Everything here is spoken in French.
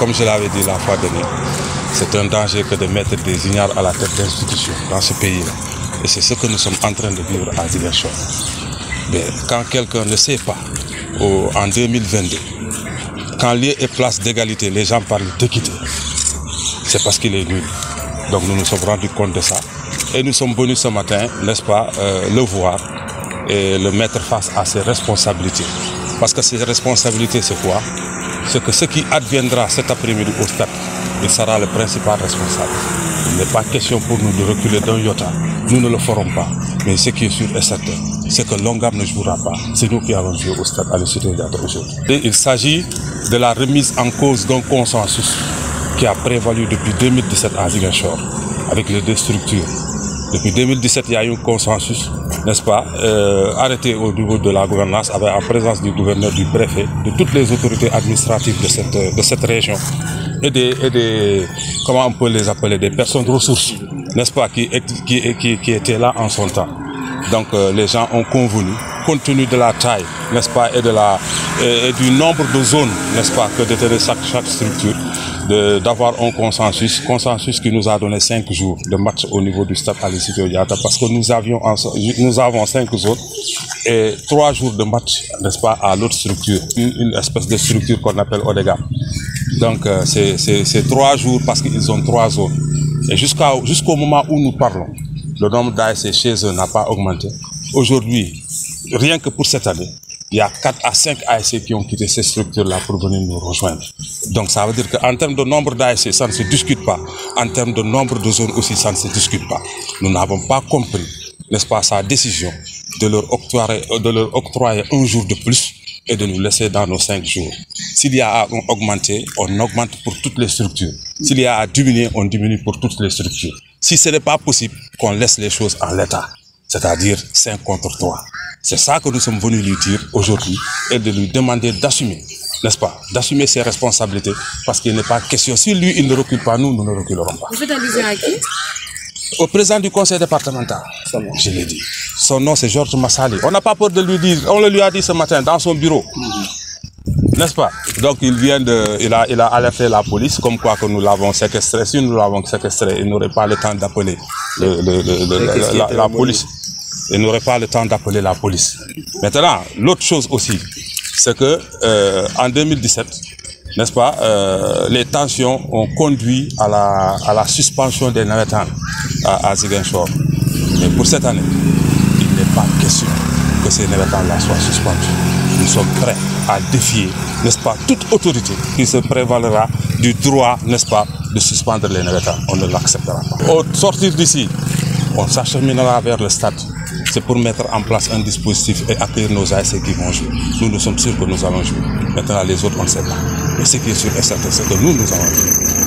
comme je l'avais dit la fois dernière, c'est un danger que de mettre des ignares à la tête d'institutions dans ce pays-là. Et c'est ce que nous sommes en train de vivre à Ziguinchor. Mais quand quelqu'un ne sait pas, en 2022, quand lieu et place d'égalité, les gens parlent d'équité, c'est parce qu'il est nul. Donc nous nous sommes rendus compte de ça. Et nous sommes venus ce matin, n'est-ce pas, le voir et le mettre face à ses responsabilités. Parce que ses responsabilités, c'est quoi? C'est que ce qui adviendra cet après-midi au stade, il sera le principal responsable. Il n'est pas question pour nous de reculer d'un iota. Nous ne le ferons pas. Mais ce qui est sûr et certain, c'est que Longam ne jouera pas. C'est nous qui allons jouer au stade à l'Institut aujourd'hui. Et il s'agit de la remise en cause d'un consensus qui a prévalu depuis 2017 à Ziguinchor, avec les deux structures. Depuis 2017, il y a eu un consensus, n'est-ce pas, arrêté au niveau de la gouvernance, avec en présence du gouverneur, du préfet, de toutes les autorités administratives de cette région et des comment on peut les appeler, des personnes ressources, n'est-ce pas, qui étaient là en son temps. Donc les gens ont convenu, compte tenu de la taille, n'est-ce pas, et du nombre de zones, n'est-ce pas, que détenait chaque structure, d'avoir un consensus qui nous a donné 5 jours de match au niveau du stade Aline Sitoé Diatta, parce que nous avons 5 zones et 3 jours de match, n'est-ce pas, à l'autre structure, une espèce de structure qu'on appelle Odega. Donc c'est 3 jours parce qu'ils ont 3 zones. Et jusqu'au moment où nous parlons, le nombre d'ASC chez eux n'a pas augmenté. Aujourd'hui, rien que pour cette année, il y a 4 à 5 ASC qui ont quitté ces structures-là pour venir nous rejoindre. Donc ça veut dire qu'en termes de nombre d'ASC, ça ne se discute pas. En termes de nombre de zones aussi, ça ne se discute pas. Nous n'avons pas compris, n'est-ce pas, sa décision de leur octroyer un jour de plus et de nous laisser dans nos 5 jours. S'il y a à augmenter, on augmente pour toutes les structures. S'il y a à diminuer, on diminue pour toutes les structures. Si ce n'est pas possible, qu'on laisse les choses en l'état, c'est-à-dire 5 contre 3. C'est ça que nous sommes venus lui dire aujourd'hui et de lui demander d'assumer, n'est-ce pas, d'assumer ses responsabilités parce qu'il n'est pas question. Si lui, il ne recule pas, nous ne reculerons pas. Vous faites allusion à qui? Au président du conseil départemental, je l'ai dit. Son nom, c'est Georges Massali. On n'a pas peur de lui dire, on le lui a dit ce matin dans son bureau. N'est-ce pas? Donc il a alerté la police comme quoi que nous l'avons séquestré. Si nous l'avons séquestré, il n'aurait pas le temps d'appeler la police. Il n'aurait pas le temps d'appeler la police. Maintenant, l'autre chose aussi, c'est que en 2017, n'est-ce pas, les tensions ont conduit à la suspension des navétanes à Ziguinchor. Mais pour cette année, il n'est pas question que ces navétanes-là soient suspendus. Nous sommes prêts à défier, n'est-ce pas, toute autorité qui se prévalera du droit, n'est-ce pas, de suspendre les navétanes. On ne l'acceptera pas. Au sortir d'ici, on s'acheminera vers le stade. C'est pour mettre en place un dispositif et accueillir nos ASC qui vont jouer. Nous sommes sûrs que nous allons jouer. Maintenant, les autres, on ne sait pas. Mais ce qui est sûr et certain, c'est que nous allons jouer.